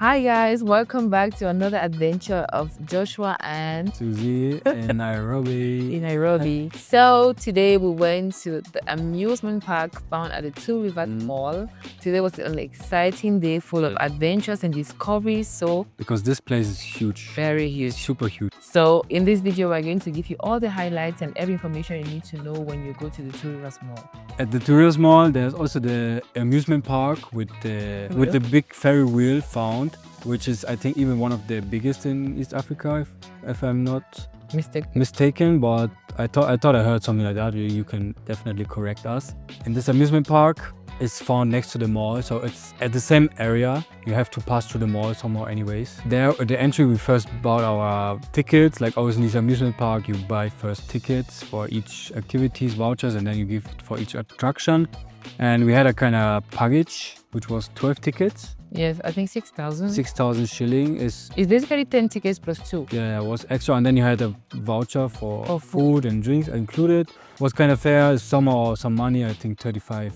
Hi guys, welcome back to another adventure of Joshua and Suzie in Nairobi. in Nairobi. So today we went to the amusement park found at the Two Rivers Mall. Today was an exciting day full of adventures and discoveries. So Because this place is huge. very huge. Super huge. So in this video, we're going to give you all the highlights and every information you need to know when you go to the Two Rivers Mall. At the Tourist Mall, there's also the amusement park with the big ferry wheel found, which is I think even one of the biggest in East Africa, if I'm not mistaken. But I thought I heard something like that. You can definitely correct us. And this amusement park is found next to the mall, so it's at the same area. You have to pass through the mall somehow anyways. There at the entry we first bought our tickets. Like always in this amusement park, you buy first tickets for each activities, vouchers, and then you give it for each attraction. And we had a kind of package which was 12 tickets. Yes, I think 6,000. 6,000 shilling is It's basically 10 tickets plus 2. yeah, it was extra, and then you had a voucher for food and drinks included. Was kind of fair. Some money, I think 40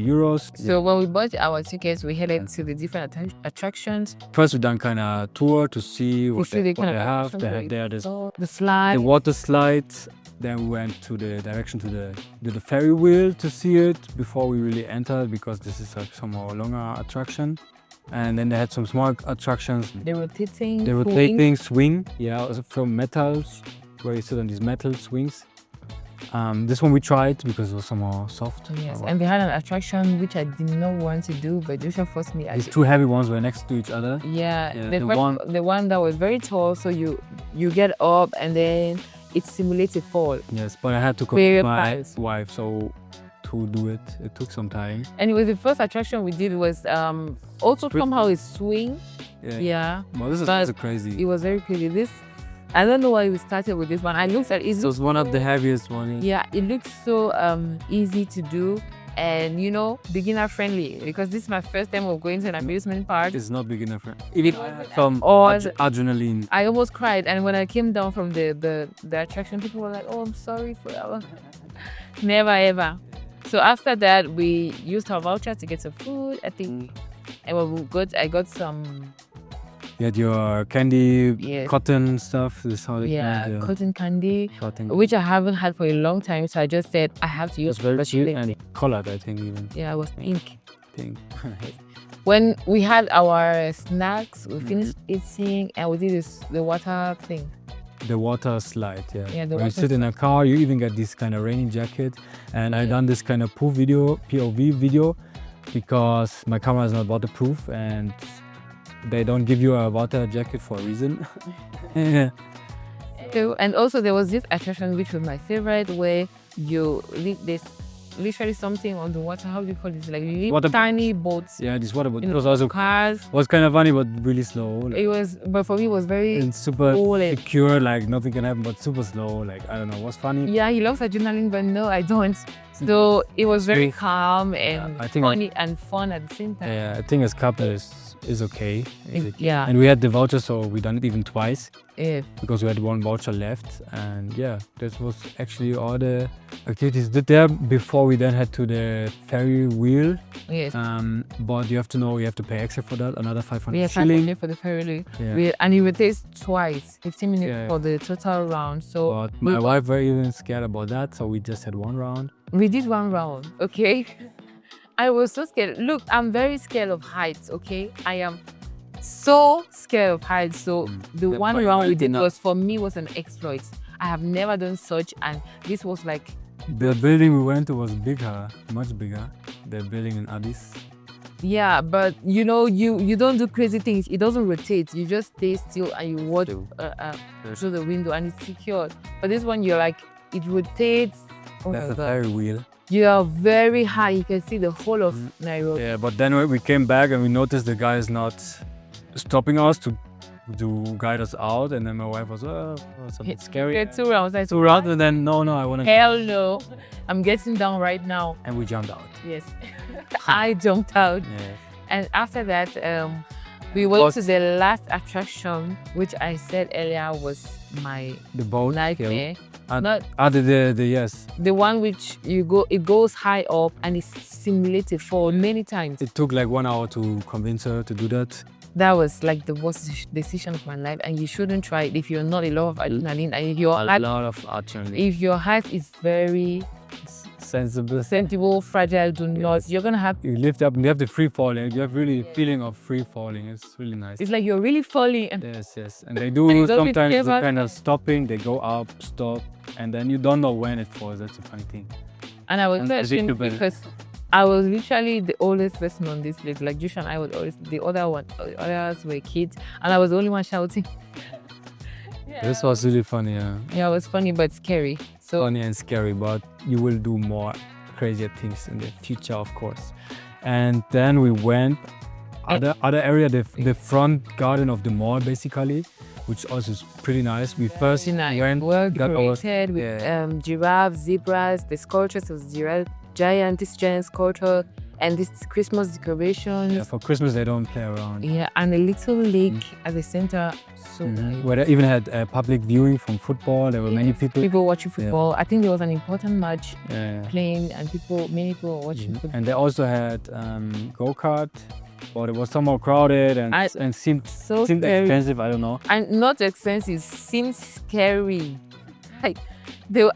euros. So when we bought our tickets, we headed to the different attractions. First we done kind of tour to see what they have. They had there the slide, the water slide. Then we went to the direction to the ferry wheel to see it before we really entered, because this is a somehow longer attraction. And then they had some small attractions. the rotating swing, yeah, from metals, where you sit on these metal swings. This one we tried because it was somehow soft. Yes, and they had an attraction which I did not want to do, but Joshua forced me. These two heavy ones were next to each other. Yeah, the one that was very tall, so you get up and then it simulates a fall. Yes, but I had to call my wife, so to do it, it took some time. And it was the first attraction we did was also somehow a swing. Yeah. Well, this is crazy. It was very crazy. I don't know why we started with this one. I looked at it. It was one of the heaviest ones. Yeah, it looks so easy to do and beginner friendly, because this is my first time of going to an amusement park. It's not beginner friendly. Even from adrenaline. I almost cried, and when I came down from the attraction, people were like, "Oh, I'm sorry for that." Never ever. So after that, we used our voucher to get some food, I think, and when I got some. You had your candy, cotton stuff. This how cotton candy, which I haven't had for a long time. So I just said I have to use. It was very cute and colored, I think even. Yeah, it was pink. Pink. When we had our snacks, we finished eating, and we did the water thing. The water slide, yeah. When you sit in a car, you even get this kind of rainy jacket. And I done this kind of POV video, because my camera is not waterproof and they don't give you a water jacket for a reason. Yeah. And also there was this attraction which was my favorite, where you leave this literally something on the water. How do you call this? Like tiny boats. Yeah, this water boat. It was also cars. Was kind of funny, but really slow. It was, but for me, it was very and super secure. Like nothing can happen, but super slow. Like I don't know, what's funny. Yeah, he loves adrenaline, but no, I don't. So it was very calm and funny and fun at the same time. Yeah, I think as couple is okay. Yeah. And we had the voucher, so we done it even twice. Yeah. Because we had one voucher left, and yeah, that was actually all the activities did there before we then head to the ferry wheel. Yes. But you have to know you have to pay extra for that, another 500 shilling. 500 for the ferry wheel. Yeah. And it rotates twice, 15 minutes for the total round. So but my wife were even scared about that, so we just had one round. We did one round, okay? I was so scared. Look, I'm very scared of heights, okay? I am so scared of heights. So the one round we did was an exploit. I have never done such, and this was like... The building we went to was bigger, much bigger. The building in Addis. Yeah, but you don't do crazy things. It doesn't rotate. You just stay still and you watch through the window, and it's secured. But this one, you're like, it rotates. That's a ferry wheel. You are very high. You can see the whole of Nairobi. Yeah, but then we came back and we noticed the guy is not stopping us to guide us out. And then my wife was, something scary. Yeah, 2 rounds. Two rounds, and then no, I want to. Hell no. I'm getting down right now. And we jumped out. Yes. I jumped out. Yeah. And after that, we went to the last attraction, which I said earlier was the boat nightmare. Yes. The one which it goes high up and it's simulated for many times. It took like 1 hour to convince her to do that. That was like the worst decision of my life, and you shouldn't try it if you're not in love of adrenaline and if your heart is very sensible, fragile, do not. You're gonna have. You lift up and you have the free falling. You have really feeling of free falling. It's really nice. It's like you're really falling. And yes. And they do sometimes the kind of stopping. They go up, stop, and then you don't know when it falls. That's a funny thing. And I was ashamed because I was literally the oldest person on this list. Like Joshua and I was always the others were kids, and I was the only one shouting. This was really funny. Yeah, it was funny but scary. So funny and scary, but you will do more crazier things in the future, of course. And then we went other area, the front garden of the mall, basically, which also is pretty nice. We first went, well decorated with giraffes, zebras, the sculptures of this giant sculpture, and this Christmas decorations. Yeah, for Christmas they don't play around. Yeah, and a little lake at the center. So nice. Where they even had public viewing from football. There were many people watching football. Yeah. I think there was an important match playing, and many people were watching football. And they also had go-kart, but it was somehow crowded and seemed expensive. I don't know. And not expensive, seemed scary. Like these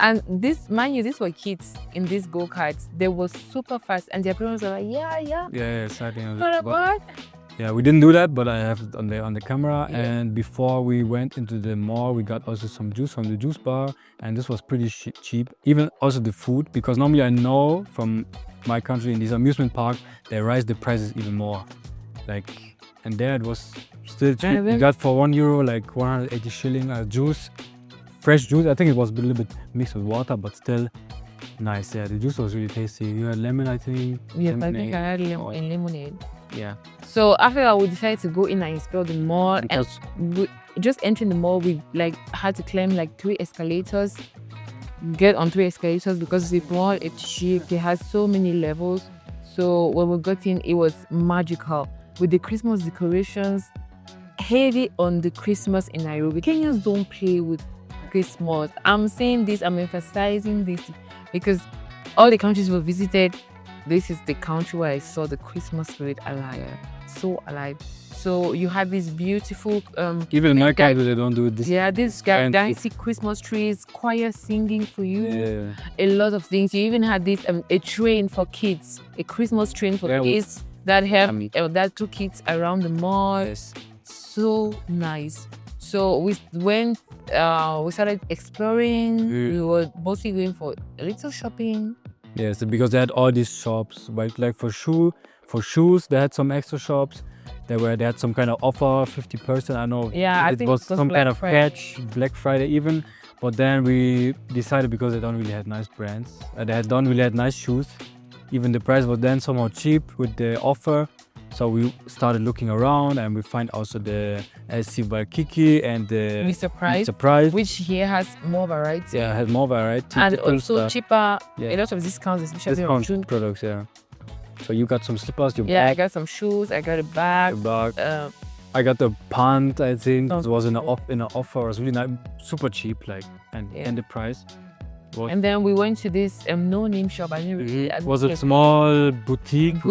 were kids in these go-karts. They were super fast, and their parents were like, yeah, exciting. What? Yeah, we didn't do that, but I have it on the camera. Yeah. And before we went into the mall, we got also some juice from the juice bar, and this was pretty cheap. Even also the food, because normally I know from my country in this amusement park they raise the prices even more. And there it was still cheap. We got for €1 like 180 shilling juice, fresh juice. I think it was a little bit mixed with water, but still nice. Yeah, the juice was really tasty. You had lemon, I think. Yes, I think I had lemonade. Yeah. So after that, we decided to go in and explore the mall. And just entering the mall, we had to climb 3 escalators, get on 3 escalators because the mall is cheap. It has so many levels. So when we got in, it was magical with the Christmas decorations. Heavy on the Christmas in Nairobi. Kenyans don't play with Christmas. I'm saying this, I'm emphasizing this because all the countries we visited, this is the country where I saw the Christmas spirit alive. So alive. So you have these beautiful even in my country they don't do this. Yeah, these dicey Christmas trees, choir singing for you. Yeah. A lot of things. You even had this a train for kids, a Christmas train for kids that took kids around the mall. Yes. So nice. So we went, we started exploring. We were mostly going for a little shopping. Yes, because they had all these shops, but like for shoes, they had some extra shops. They had some kind of offer, 50%. I know. Yeah, I think it was some kind of catch, Black Friday even. But then we decided because they don't really have nice brands, they don't really have nice shoes. Even the price was then somehow cheap with the offer. So we started looking around and we find also the SC Kiki and the Mr. Price, which here has more variety. Yeah, has more variety. And also cheaper, a lot of discounts, especially on June products, yeah. So you got some slippers, bag. I got some shoes, I got a bag. I got the pant, I think. It was in an offer. It was really nice, super cheap, and the price. And then we went to this no-name shop. I didn't really. It was a small boutique,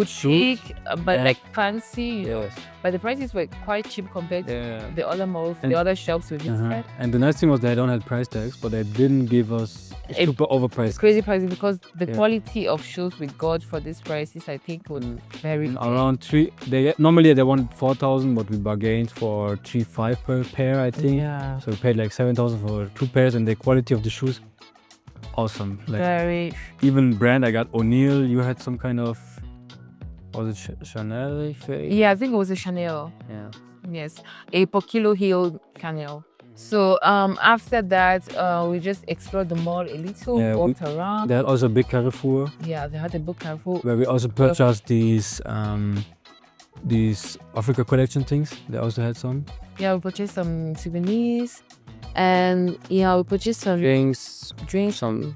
but fancy. Yes. But the prices were quite cheap compared to the other malls, the other shops we visited. And the nice thing was they don't have price tags, but they didn't give us super overpriced. Crazy prices because the quality of shoes we got for these prices, I think, was very around 3. Normally they wanted 4,000, but we bargained for 3,500 per pair, I think. Yeah. So we paid like 7,000 for 2 pairs, and the quality of the shoes. Awesome. Very. Even brand, I got O'Neill. You had some kind of, was it Chanel? Yeah, I think it was a Chanel. Yeah. Yes, a per kilo heel Chanel. So after that, we just explored the mall a little, walked around. They had also a big Carrefour. Yeah, they had a big Carrefour. Where we also purchased these Africa collection things. They also had some. Yeah, we purchased some souvenirs. And we purchased some drinks, some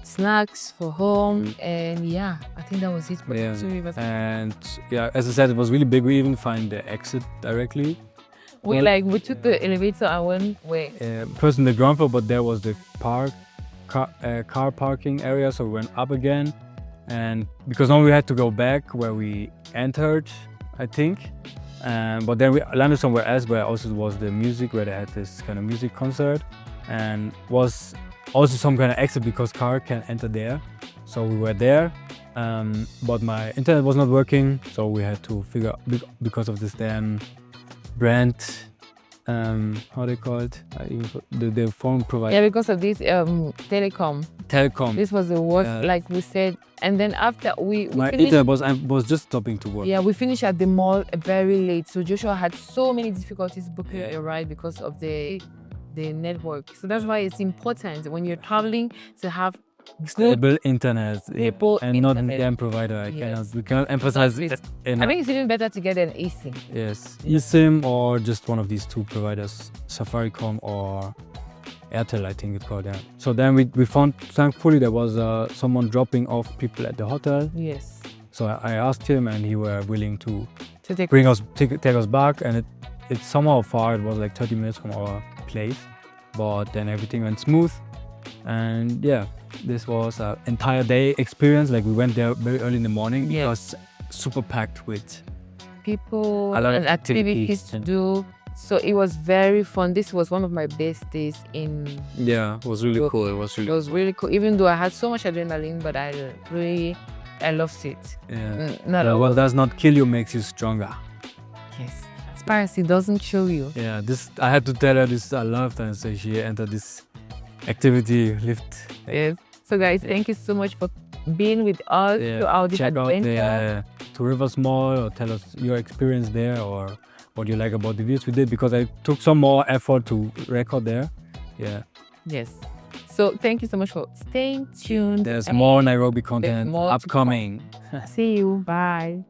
snacks for home, and I think that was it. And as I said, it was really big. We even find the exit directly. We took the elevator and went way. First in the ground floor, but there was the park car parking area, so we went up again. And because now we had to go back where we entered, I think. But then we landed somewhere else where also was the music, where they had this kind of music concert, and was also some kind of exit because car can enter there. So we were there, but my internet was not working, so we had to figure out because of this damn brand, how they call it, the phone provider. Yeah, because of this telecom. This was the work, like we said. And then after we my finished, internet was just stopping to work. Yeah, we finished at the mall very late. So Joshua had so many difficulties booking a ride because of the network. So that's why it's important when you're traveling to have stable internet and not DM provider. We cannot emphasize it enough. I think it's even better to get an eSIM. Yes, eSIM or just one of these two providers, Safaricom or Airtel, I think it's called. Yeah. So then we found, thankfully, there was someone dropping off people at the hotel. Yes. So I asked him, and he were willing to take us back. And it's somehow far. It was like 30 minutes from our place, but then everything went smooth. And yeah, this was an entire day experience. Like we went there very early in the morning. It was super packed with people and activities to do. So it was very fun. This was one of my best days in. Yeah, it was really cool. It was really cool. Even though I had so much adrenaline, but I loved it. Yeah. What does not kill you makes you stronger. Yes. Transparency doesn't show you. Yeah. This I had to tell her this. I loved her, and so she entered this activity lift. Yes. So guys, thank you so much for being with us throughout this adventure. Check out to Rivers Mall, or tell us your experience there, or what you like about the views we did, because I took some more effort to record there. Yeah. Yes. So thank you so much for staying tuned. There's more Nairobi content upcoming. See you. Bye.